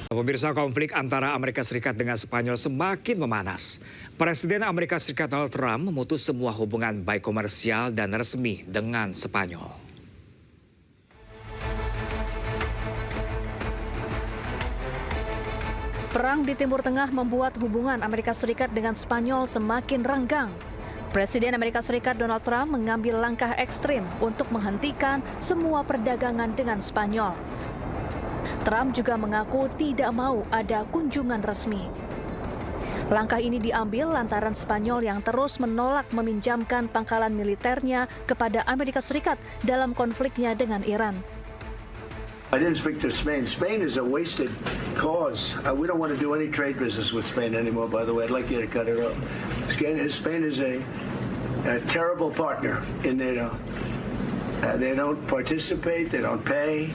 Pemirsa, konflik antara Amerika Serikat dengan Spanyol semakin memanas. Presiden Amerika Serikat Donald Trump memutus semua hubungan baik komersial dan resmi dengan Spanyol. Perang di Timur Tengah membuat hubungan Amerika Serikat dengan Spanyol semakin renggang. Presiden Amerika Serikat Donald Trump mengambil langkah ekstrim untuk menghentikan semua perdagangan dengan Spanyol. Trump juga mengaku tidak mau ada kunjungan resmi. Langkah ini diambil lantaran Spanyol yang terus menolak meminjamkan pangkalan militernya kepada Amerika Serikat dalam konfliknya dengan Iran. I didn't speak to Spain. Spain is a wasted cause. We don't want to do any trade business with Spain anymore, by the way. I'd like you to cut it off. Spain is a terrible partner in NATO. They don't participate, they don't pay.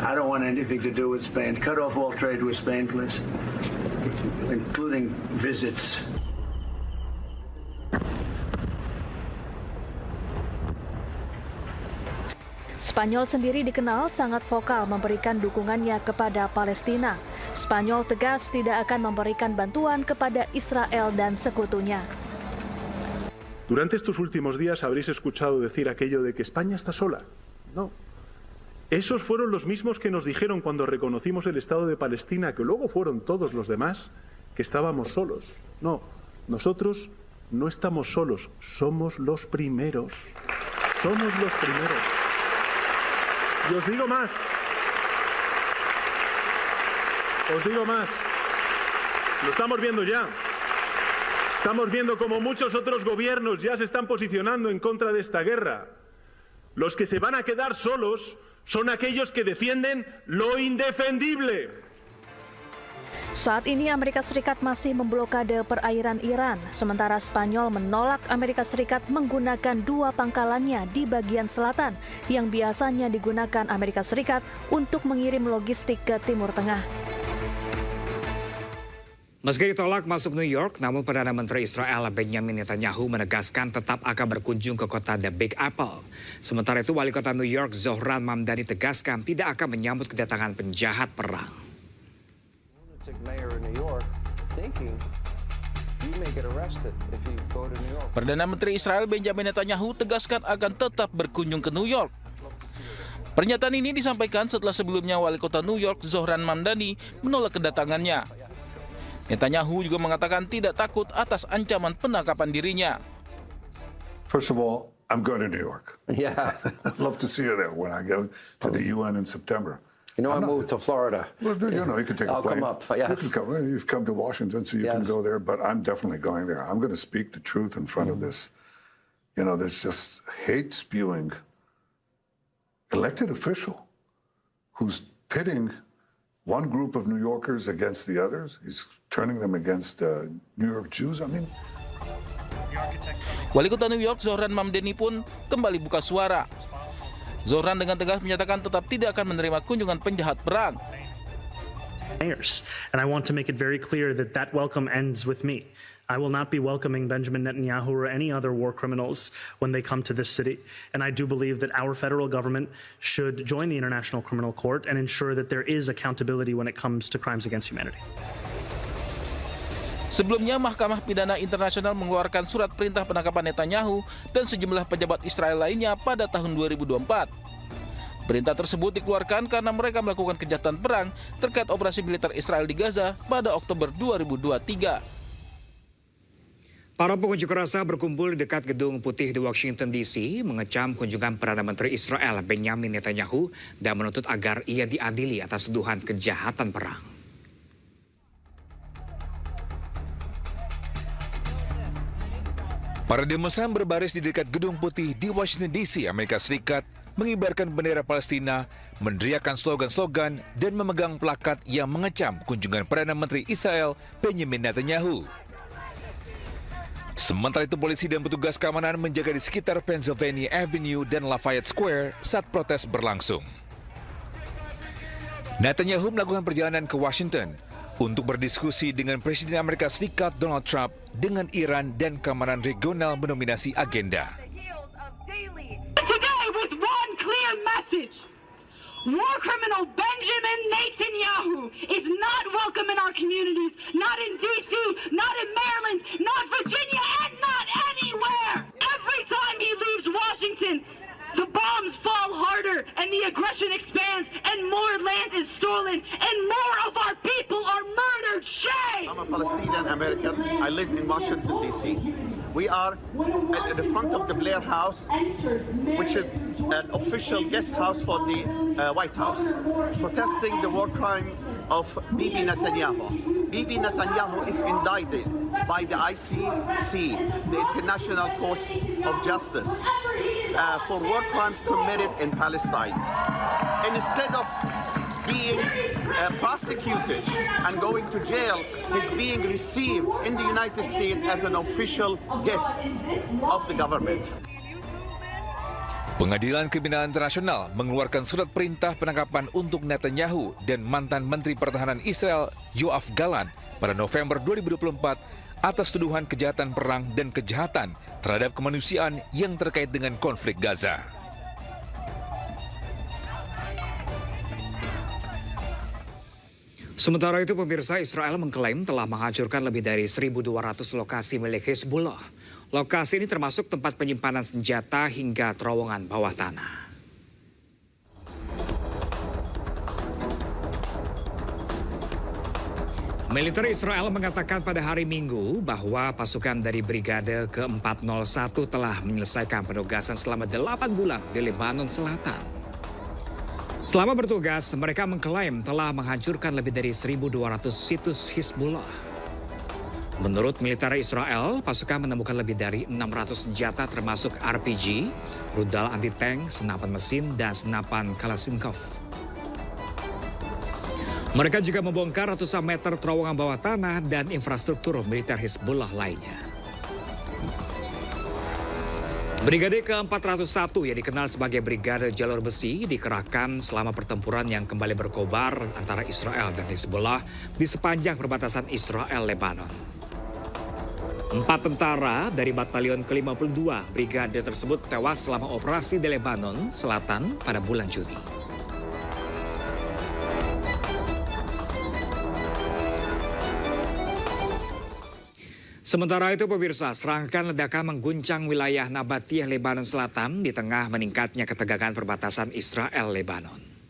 I don't want anything to do with Spain. Cut off all trade with Spain, please, including visits. Spanyol sendiri dikenal sangat vokal memberikan dukungannya kepada Palestina. Spanyol tegas tidak akan memberikan bantuan kepada Israel dan sekutunya. Durante estos últimos días habréis escuchado decir aquello de que España está sola. No. Esos fueron los mismos que nos dijeron cuando reconocimos el Estado de Palestina, que luego fueron todos los demás, que estábamos solos. No, nosotros no estamos solos, somos los primeros. Somos los primeros. Y os digo más. Os digo más. Lo estamos viendo ya. Estamos viendo como muchos otros gobiernos ya se están posicionando en contra de esta guerra. Los que se van a quedar solos son aquellos que defienden lo indefendible. Saat ini Amerika Serikat masih memblokade perairan Iran, sementara Spanyol menolak Amerika Serikat menggunakan dua pangkalannya di bagian selatan yang biasanya digunakan Amerika Serikat untuk mengirim logistik ke Timur Tengah. Meski ditolak masuk New York, namun Perdana Menteri Israel Benjamin Netanyahu menegaskan tetap akan berkunjung ke kota The Big Apple. Sementara itu, Wali Kota New York Zohran Mamdani tegaskan tidak akan menyambut kedatangan penjahat perang. Perdana Menteri Israel Benjamin Netanyahu tegaskan akan tetap berkunjung ke New York. Pernyataan ini disampaikan setelah sebelumnya Wali Kota New York Zohran Mamdani menolak kedatangannya. Netanyahu juga mengatakan tidak takut atas ancaman penangkapan dirinya. First of all, I'm going to New York. Yeah. I'd love to see you there when I go to the UN in September. You know, I moved to Florida. Well, you know, you can take a plane. I'll come up, yes. You've come to Washington, so you can go there, but I'm definitely going there. I'm going to speak the truth in front of this, you know, this just hate-spewing elected official who's pitting one group of New Yorkers against the others. He's turning them against New York Jews. I mean, Wali Kota New York Zohran Mamdani pun kembali buka suara. Zohran dengan tegas menyatakan tetap tidak akan menerima kunjungan penjahat perang. And I want to make it very clear that that welcome ends with me. I will not be welcoming Benjamin Netanyahu or any other war criminals when they come to this city. And I do believe that our federal government should join the International Criminal Court and ensure that there is accountability when it comes to crimes against humanity. Sebelumnya, Mahkamah Pidana Internasional mengeluarkan surat perintah penangkapan Netanyahu dan sejumlah pejabat Israel lainnya pada tahun 2024. Perintah tersebut dikeluarkan karena mereka melakukan kejahatan perang terkait operasi militer Israel di Gaza pada Oktober 2023. Para pengunjuk rasa berkumpul di dekat Gedung Putih di Washington DC mengecam kunjungan Perdana Menteri Israel Benjamin Netanyahu dan menuntut agar ia diadili atas tuduhan kejahatan perang. Para demonstran berbaris di dekat Gedung Putih di Washington DC, Amerika Serikat, mengibarkan bendera Palestina, meneriakkan slogan-slogan dan memegang plakat yang mengecam kunjungan Perdana Menteri Israel Benjamin Netanyahu. Sementara itu, polisi dan petugas keamanan menjaga di sekitar Pennsylvania Avenue dan Lafayette Square saat protes berlangsung. Netanyahu melakukan perjalanan ke Washington untuk berdiskusi dengan Presiden Amerika Serikat Donald Trump dengan Iran dan keamanan regional mendominasi agenda. Today with one clear message. War criminal Benjamin Netanyahu is not welcome in our communities, not in D.C., not in Maryland, not Virginia, and not anywhere. Every time he leaves Washington, the bombs fall harder and the aggression expands and more land is stolen and more of our people are murdered. Shame! I'm a Palestinian American. I live in Washington, D.C. We are at the front of the Blair House, which is an official guest house for the White House, protesting the war crime of Bibi Netanyahu. Bibi Netanyahu is indicted by the ICC, the International Court of Justice, for war crimes committed in Palestine. And instead of being prosecuted and going to jail, he's being received in the United States as an official guest of the government. Pengadilan Kriminal Internasional mengeluarkan surat perintah penangkapan untuk Netanyahu dan mantan Menteri Pertahanan Israel Yoav Gallant pada November 2024 atas tuduhan kejahatan perang dan kejahatan terhadap kemanusiaan yang terkait dengan konflik Gaza. Sementara itu, pemirsa, Israel mengklaim telah menghancurkan lebih dari 1.200 lokasi milik Hezbollah. Lokasi ini termasuk tempat penyimpanan senjata hingga terowongan bawah tanah. Militer Israel mengatakan pada hari Minggu bahwa pasukan dari Brigade ke-401 telah menyelesaikan penugasan selama 8 bulan di Lebanon Selatan. Selama bertugas, mereka mengklaim telah menghancurkan lebih dari 1.200 situs Hizbullah. Menurut militer Israel, pasukan menemukan lebih dari 600 senjata termasuk RPG, rudal anti-tank, senapan mesin, dan senapan Kalashnikov. Mereka juga membongkar ratusan meter terowongan bawah tanah dan infrastruktur militer Hizbullah lainnya. Brigade ke-401 yang dikenal sebagai Brigade Jalur Besi dikerahkan selama pertempuran yang kembali berkobar antara Israel dan Hizbullah di sepanjang perbatasan Israel-Lebanon. 4 tentara dari Batalion ke-52 Brigade tersebut tewas selama operasi di Lebanon Selatan pada bulan Juni. Sementara itu, pemirsa, serangkaian ledakan mengguncang wilayah Nabatiyah, Lebanon Selatan di tengah meningkatnya ketegangan perbatasan Israel-Lebanon.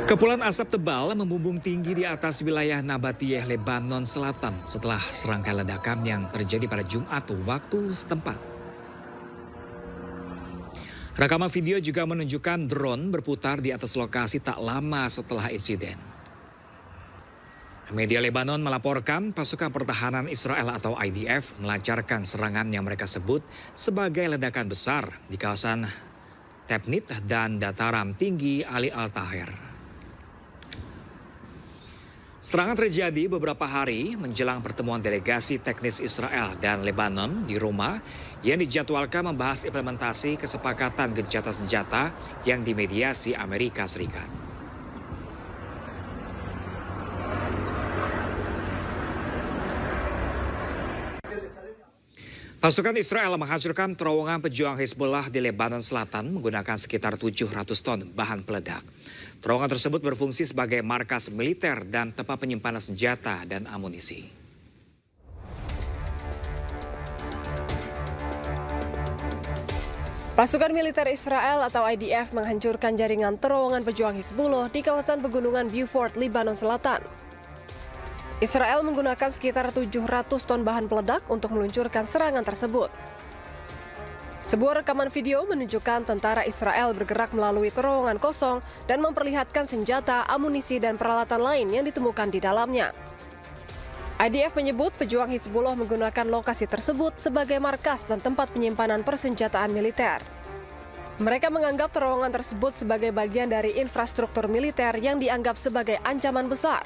Kepulan asap tebal membumbung tinggi di atas wilayah Nabatiyah, Lebanon Selatan setelah serangkaian ledakan yang terjadi pada Jumat waktu setempat. Rekaman video juga menunjukkan drone berputar di atas lokasi tak lama setelah insiden. Media Lebanon melaporkan pasukan pertahanan Israel atau IDF melancarkan serangan yang mereka sebut sebagai ledakan besar di kawasan Tebnit dan dataran tinggi Ali Al-Tahir. Serangan terjadi beberapa hari menjelang pertemuan delegasi teknis Israel dan Lebanon di Roma yang dijadwalkan membahas implementasi kesepakatan gencatan senjata yang dimediasi Amerika Serikat. Pasukan Israel menghancurkan terowongan pejuang Hizbullah di Lebanon Selatan menggunakan sekitar 700 ton bahan peledak. Terowongan tersebut berfungsi sebagai markas militer dan tempat penyimpanan senjata dan amunisi. Pasukan militer Israel atau IDF menghancurkan jaringan terowongan pejuang Hizbullah di kawasan pegunungan Beaufort, Lebanon Selatan. Israel menggunakan sekitar 700 ton bahan peledak untuk meluncurkan serangan tersebut. Sebuah rekaman video menunjukkan tentara Israel bergerak melalui terowongan kosong dan memperlihatkan senjata, amunisi, dan peralatan lain yang ditemukan di dalamnya. IDF menyebut pejuang Hizbullah menggunakan lokasi tersebut sebagai markas dan tempat penyimpanan persenjataan militer. Mereka menganggap terowongan tersebut sebagai bagian dari infrastruktur militer yang dianggap sebagai ancaman besar.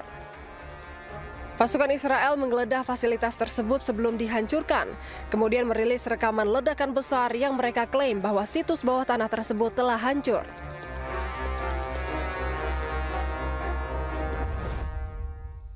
Pasukan Israel menggeledah fasilitas tersebut sebelum dihancurkan, kemudian merilis rekaman ledakan besar yang mereka klaim bahwa situs bawah tanah tersebut telah hancur.